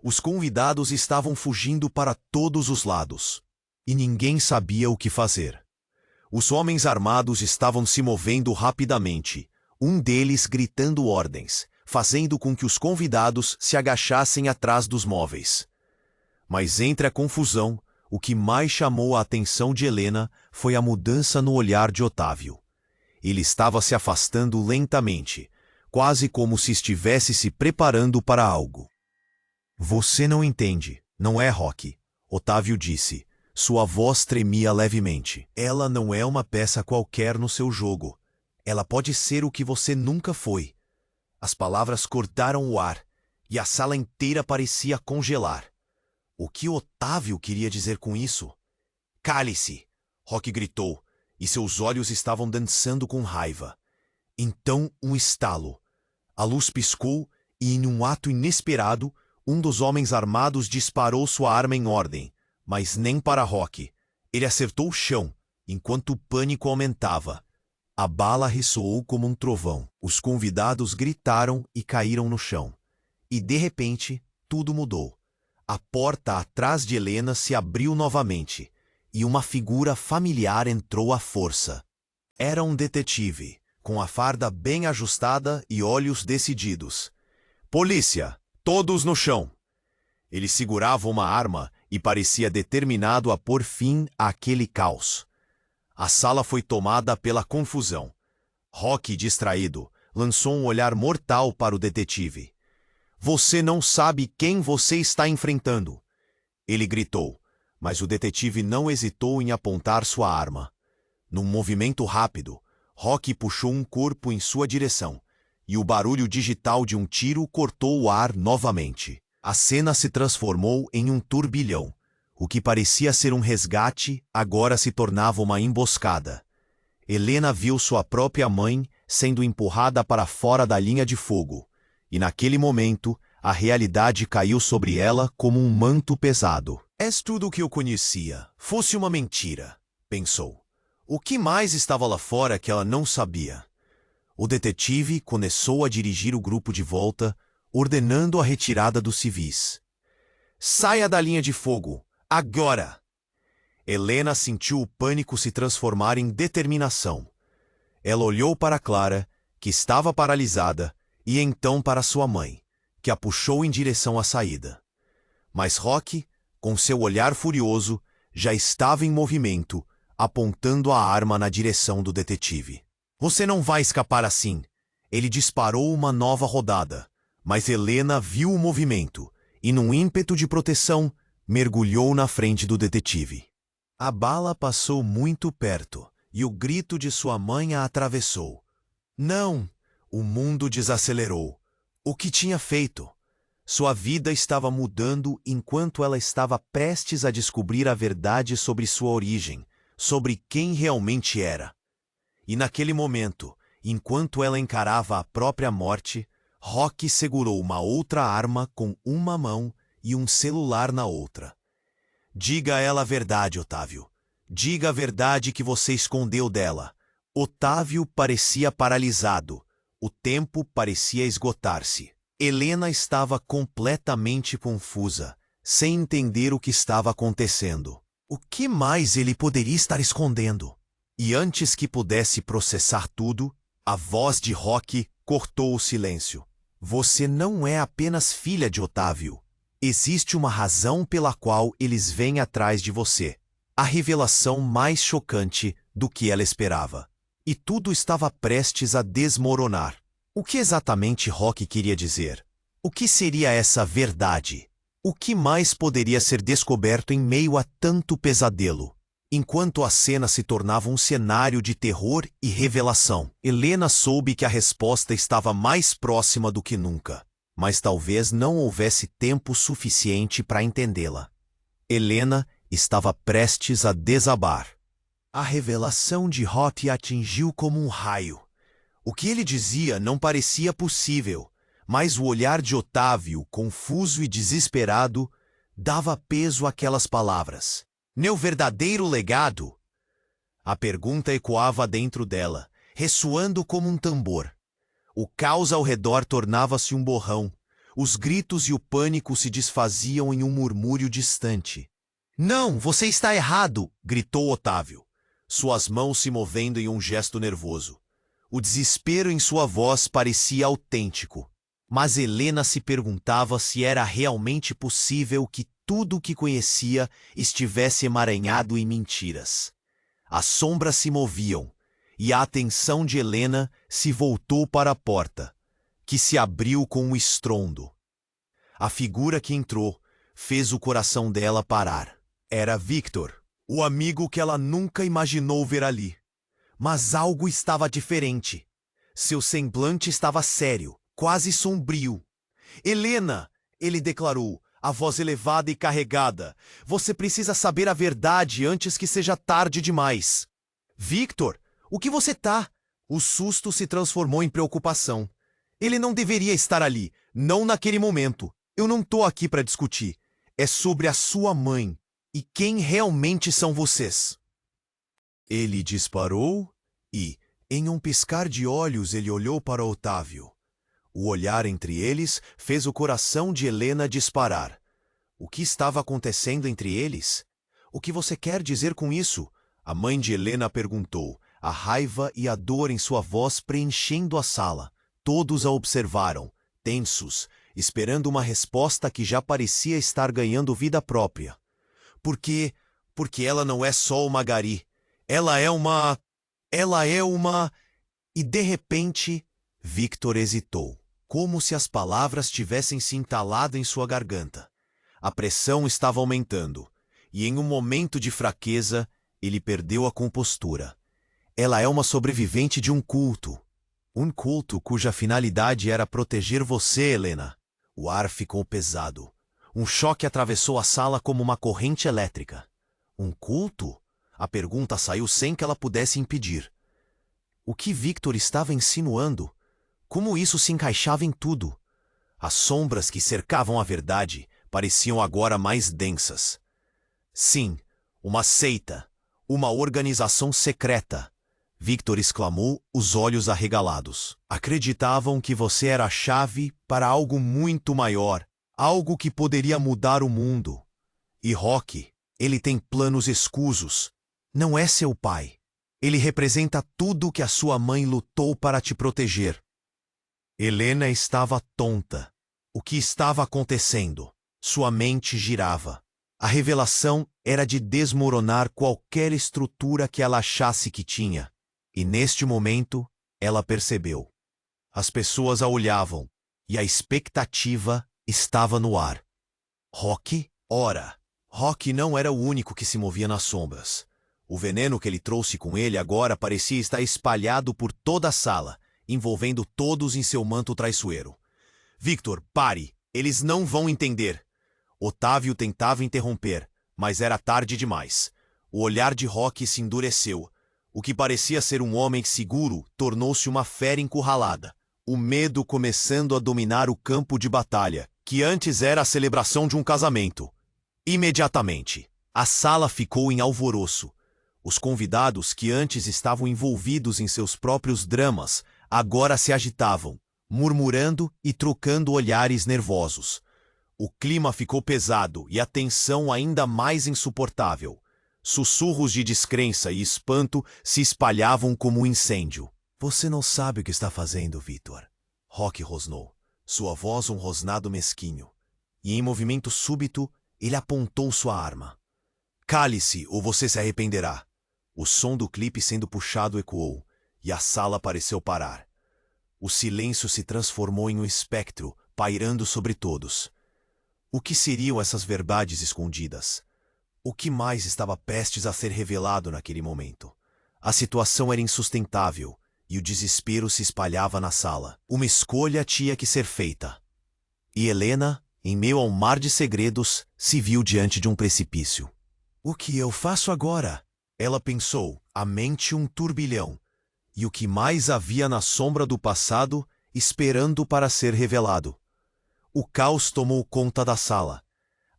Os convidados estavam fugindo para todos os lados, e ninguém sabia o que fazer. Os homens armados estavam se movendo rapidamente, um deles gritando ordens, fazendo com que os convidados se agachassem atrás dos móveis. Mas entre a confusão, o que mais chamou a atenção de Helena foi a mudança no olhar de Otávio. Ele estava se afastando lentamente, quase como se estivesse se preparando para algo. Você não entende, não é, Roque? Otávio disse. Sua voz tremia levemente. Ela não é uma peça qualquer no seu jogo. Ela pode ser o que você nunca foi. As palavras cortaram o ar, e a sala inteira parecia congelar. O que Otávio queria dizer com isso? Cale-se! Roque gritou, e seus olhos estavam dançando com raiva. Então um estalo. A luz piscou e, em um ato inesperado, um dos homens armados disparou sua arma em ordem, mas nem para Roque. Ele acertou o chão, enquanto o pânico aumentava. A bala ressoou como um trovão. Os convidados gritaram e caíram no chão. E, de repente, tudo mudou. A porta atrás de Helena se abriu novamente, e uma figura familiar entrou à força. Era um detetive, com a farda bem ajustada e olhos decididos. Polícia! Todos no chão! Ele segurava uma arma e parecia determinado a pôr fim àquele caos. A sala foi tomada pela confusão. Roque, distraído, lançou um olhar mortal para o detetive. Você não sabe quem você está enfrentando! Ele gritou, mas o detetive não hesitou em apontar sua arma. Num movimento rápido, Roque puxou um corpo em sua direção, e o barulho digital de um tiro cortou o ar novamente. A cena se transformou em um turbilhão. O que parecia ser um resgate, agora se tornava uma emboscada. Helena viu sua própria mãe sendo empurrada para fora da linha de fogo, e naquele momento, a realidade caiu sobre ela como um manto pesado. És tudo o que eu conhecia. Fosse uma mentira, pensou. O que mais estava lá fora que ela não sabia? O detetive começou a dirigir o grupo de volta, ordenando a retirada dos civis. Saia da linha de fogo, agora! Helena sentiu o pânico se transformar em determinação. Ela olhou para Clara, que estava paralisada, e então para sua mãe, que a puxou em direção à saída. Mas Rocky, com seu olhar furioso, já estava em movimento, apontando a arma na direção do detetive. Você não vai escapar assim. Ele disparou uma nova rodada, mas Helena viu o movimento e, num ímpeto de proteção, mergulhou na frente do detetive. A bala passou muito perto e o grito de sua mãe a atravessou. Não! O mundo desacelerou. O que tinha feito? Sua vida estava mudando enquanto ela estava prestes a descobrir a verdade sobre sua origem, sobre quem realmente era. E naquele momento, enquanto ela encarava a própria morte, Rocky segurou uma outra arma com uma mão e um celular na outra. Diga a ela a verdade, Otávio. Diga a verdade que você escondeu dela. Otávio parecia paralisado. O tempo parecia esgotar-se. Helena estava completamente confusa, sem entender o que estava acontecendo. O que mais ele poderia estar escondendo? E antes que pudesse processar tudo, a voz de Rocky cortou o silêncio. Você não é apenas filha de Otávio. Existe uma razão pela qual eles vêm atrás de você. A revelação mais chocante do que ela esperava. E tudo estava prestes a desmoronar. O que exatamente Rocky queria dizer? O que seria essa verdade? O que mais poderia ser descoberto em meio a tanto pesadelo? Enquanto a cena se tornava um cenário de terror e revelação, Helena soube que a resposta estava mais próxima do que nunca, mas talvez não houvesse tempo suficiente para entendê-la. Helena estava prestes a desabar. A revelação de Rocky a atingiu como um raio. O que ele dizia não parecia possível, mas o olhar de Otávio, confuso e desesperado, dava peso àquelas palavras. Meu verdadeiro legado? A pergunta ecoava dentro dela, ressoando como um tambor. O caos ao redor tornava-se um borrão. Os gritos e o pânico se desfaziam em um murmúrio distante. Não, você está errado! Gritou Otávio, suas mãos se movendo em um gesto nervoso. O desespero em sua voz parecia autêntico. Mas Helena se perguntava se era realmente possível que tudo o que conhecia estivesse emaranhado em mentiras. As sombras se moviam, e a atenção de Helena se voltou para a porta, que se abriu com um estrondo. A figura que entrou fez o coração dela parar. Era Victor, o amigo que ela nunca imaginou ver ali. Mas algo estava diferente. Seu semblante estava sério, quase sombrio. Helena, ele declarou, a voz elevada e carregada. Você precisa saber a verdade antes que seja tarde demais. Victor, o que você tá? O susto se transformou em preocupação. Ele não deveria estar ali, não naquele momento. Eu não tô aqui para discutir. É sobre a sua mãe. E quem realmente são vocês? Ele disparou e, em um piscar de olhos, ele olhou para Otávio. O olhar entre eles fez o coração de Helena disparar. O que estava acontecendo entre eles? O que você quer dizer com isso? A mãe de Helena perguntou, a raiva e a dor em sua voz preenchendo a sala. Todos a observaram, tensos, esperando uma resposta que já parecia estar ganhando vida própria. Porque ela não é só uma gari. Ela é uma... E de repente, Victor hesitou, como se as palavras tivessem se entalado em sua garganta. A pressão estava aumentando, e em um momento de fraqueza, ele perdeu a compostura. Ela é uma sobrevivente de um culto. Um culto cuja finalidade era proteger você, Helena. O ar ficou pesado. Um choque atravessou a sala como uma corrente elétrica. Um culto? A pergunta saiu sem que ela pudesse impedir. O que Victor estava insinuando? Como isso se encaixava em tudo? As sombras que cercavam a verdade pareciam agora mais densas. Sim, uma seita. Uma organização secreta, Victor exclamou, os olhos arregalados. Acreditavam que você era a chave para algo muito maior, algo que poderia mudar o mundo. E Rocky, ele tem planos escusos. Não é seu pai. Ele representa tudo que a sua mãe lutou para te proteger. Helena estava tonta. O que estava acontecendo? Sua mente girava. A revelação era de desmoronar qualquer estrutura que ela achasse que tinha. E neste momento, ela percebeu. As pessoas a olhavam, e a expectativa estava no ar. Rocky? Ora, Rocky não era o único que se movia nas sombras. O veneno que ele trouxe com ele agora parecia estar espalhado por toda a sala, envolvendo todos em seu manto traiçoeiro. Victor, pare! Eles não vão entender! Otávio tentava interromper, mas era tarde demais. O olhar de Rocky se endureceu. O que parecia ser um homem seguro tornou-se uma fera encurralada. O medo começando a dominar o campo de batalha, que antes era a celebração de um casamento. Imediatamente, a sala ficou em alvoroço. Os convidados que antes estavam envolvidos em seus próprios dramas, agora se agitavam, murmurando e trocando olhares nervosos. O clima ficou pesado e a tensão ainda mais insuportável. Sussurros de descrença e espanto se espalhavam como um incêndio. Você não sabe o que está fazendo, Victor. Rocky rosnou, sua voz um rosnado mesquinho. E em movimento súbito, ele apontou sua arma. Cale-se ou você se arrependerá. O som do clipe sendo puxado ecoou, e a sala pareceu parar. O silêncio se transformou em um espectro, pairando sobre todos. O que seriam essas verdades escondidas? O que mais estava prestes a ser revelado naquele momento? A situação era insustentável, e o desespero se espalhava na sala. Uma escolha tinha que ser feita. E Helena, em meio ao mar de segredos, se viu diante de um precipício. O que eu faço agora? Ela pensou, a mente um turbilhão. E o que mais havia na sombra do passado, esperando para ser revelado. O caos tomou conta da sala.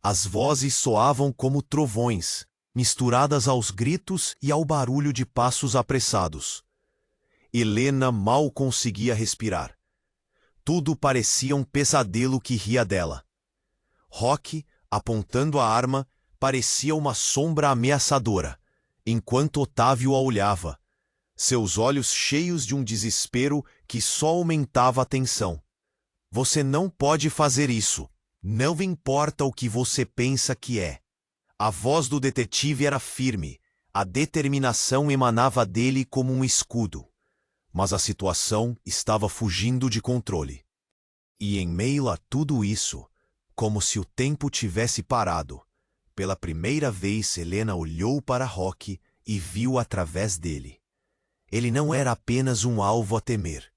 As vozes soavam como trovões, misturadas aos gritos e ao barulho de passos apressados. Helena mal conseguia respirar. Tudo parecia um pesadelo que ria dela. Rocky, apontando a arma, parecia uma sombra ameaçadora, enquanto Otávio a olhava, seus olhos cheios de um desespero que só aumentava a tensão. Você não pode fazer isso. Não importa o que você pensa que é. A voz do detetive era firme. A determinação emanava dele como um escudo. Mas a situação estava fugindo de controle. E em meio a tudo isso, como se o tempo tivesse parado, pela primeira vez Helena olhou para Rocky e viu através dele. Ele não era apenas um alvo a temer.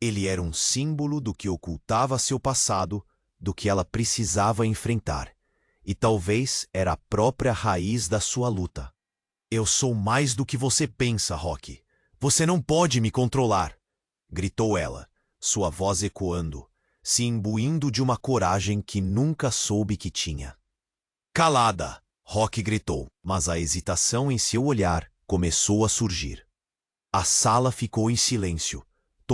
Ele era um símbolo do que ocultava seu passado, do que ela precisava enfrentar. E talvez era a própria raiz da sua luta. Eu sou mais do que você pensa, Rocky. Você não pode me controlar, gritou ela, sua voz ecoando, se imbuindo de uma coragem que nunca soube que tinha. Calada, Rocky gritou, mas a hesitação em seu olhar começou a surgir. A sala ficou em silêncio.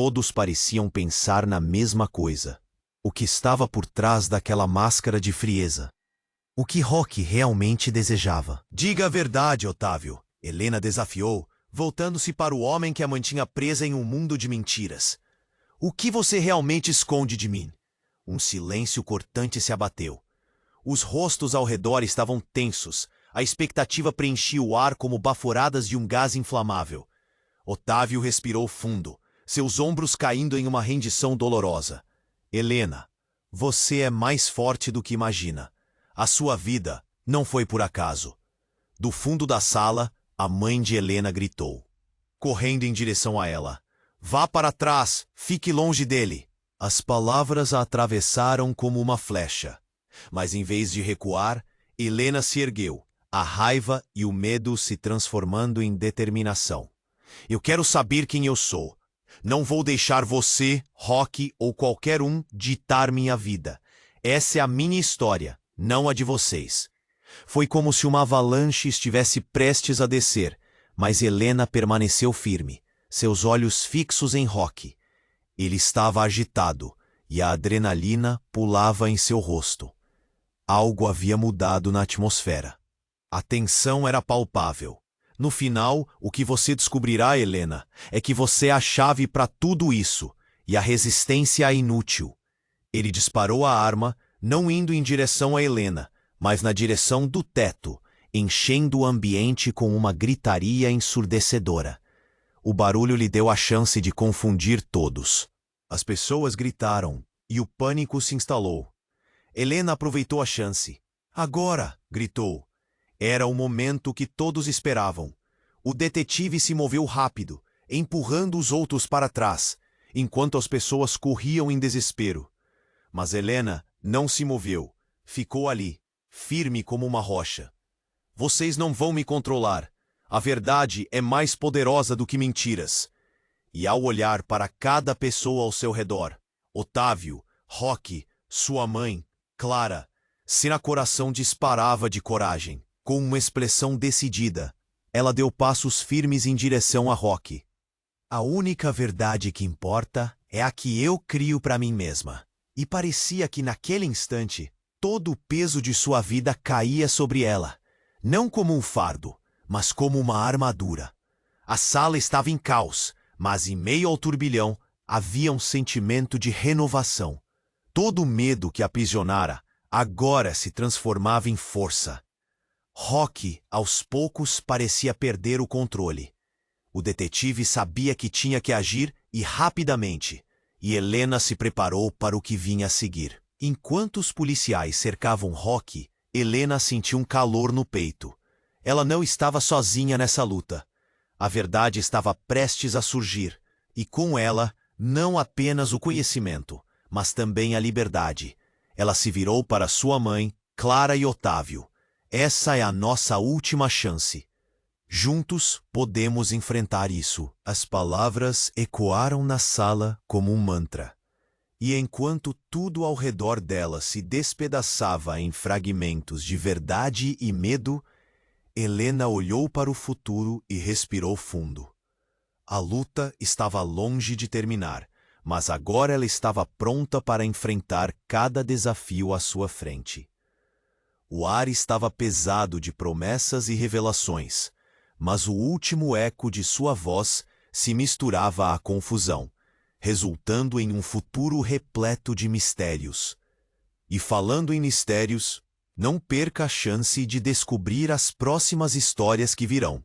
Todos pareciam pensar na mesma coisa. O que estava por trás daquela máscara de frieza? O que Rocky realmente desejava? Diga a verdade, Otávio, Helena desafiou, voltando-se para o homem que a mantinha presa em um mundo de mentiras. O que você realmente esconde de mim? Um silêncio cortante se abateu. Os rostos ao redor estavam tensos. A expectativa preenchia o ar como baforadas de um gás inflamável. Otávio respirou fundo, seus ombros caindo em uma rendição dolorosa. Helena, você é mais forte do que imagina. A sua vida não foi por acaso. Do fundo da sala, a mãe de Helena gritou, correndo em direção a ela. Vá para trás, fique longe dele. As palavras a atravessaram como uma flecha. Mas em vez de recuar, Helena se ergueu, a raiva e o medo se transformando em determinação. Eu quero saber quem eu sou. Não vou deixar você, Rocky ou qualquer um ditar minha vida. Essa é a minha história, não a de vocês. Foi como se uma avalanche estivesse prestes a descer, mas Helena permaneceu firme, seus olhos fixos em Rock. Ele estava agitado, e a adrenalina pulava em seu rosto. Algo havia mudado na atmosfera. A tensão era palpável. No final, o que você descobrirá, Helena, é que você é a chave para tudo isso, e a resistência é inútil. Ele disparou a arma, não indo em direção a Helena, mas na direção do teto, enchendo o ambiente com uma gritaria ensurdecedora. O barulho lhe deu a chance de confundir todos. As pessoas gritaram, e o pânico se instalou. Helena aproveitou a chance. Agora! Gritou. Era o momento que todos esperavam. O detetive se moveu rápido, empurrando os outros para trás, enquanto as pessoas corriam em desespero. Mas Helena não se moveu. Ficou ali, firme como uma rocha. Vocês não vão me controlar. A verdade é mais poderosa do que mentiras. E ao olhar para cada pessoa ao seu redor, Otávio, Rock, sua mãe, Clara, seu coração disparava de coragem. Com uma expressão decidida, ela deu passos firmes em direção a Rock. A única verdade que importa é a que eu crio para mim mesma. E parecia que naquele instante, todo o peso de sua vida caía sobre ela. Não como um fardo, mas como uma armadura. A sala estava em caos, mas em meio ao turbilhão havia um sentimento de renovação. Todo o medo que a aprisionara agora se transformava em força. Rock, aos poucos, parecia perder o controle. O detetive sabia que tinha que agir e rapidamente, e Helena se preparou para o que vinha a seguir. Enquanto os policiais cercavam Rock, Helena sentiu um calor no peito. Ela não estava sozinha nessa luta. A verdade estava prestes a surgir, e com ela, não apenas o conhecimento, mas também a liberdade. Ela se virou para sua mãe, Clara e Otávio. Essa é a nossa última chance. Juntos podemos enfrentar isso. As palavras ecoaram na sala como um mantra. E enquanto tudo ao redor dela se despedaçava em fragmentos de verdade e medo, Helena olhou para o futuro e respirou fundo. A luta estava longe de terminar, mas agora ela estava pronta para enfrentar cada desafio à sua frente. O ar estava pesado de promessas e revelações, mas o último eco de sua voz se misturava à confusão, resultando em um futuro repleto de mistérios. E falando em mistérios, não perca a chance de descobrir as próximas histórias que virão.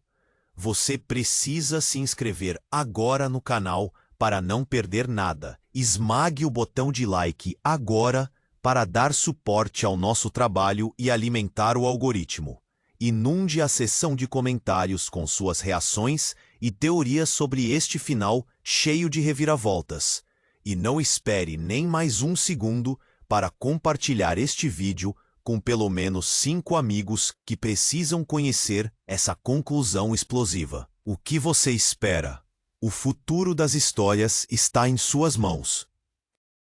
Você precisa se inscrever agora no canal para não perder nada. Esmague o botão de like agora para dar suporte ao nosso trabalho e alimentar o algoritmo. Inunde a seção de comentários com suas reações e teorias sobre este final cheio de reviravoltas. E não espere nem mais um segundo para compartilhar este vídeo com pelo menos 5 amigos que precisam conhecer essa conclusão explosiva. O que você espera? O futuro das histórias está em suas mãos.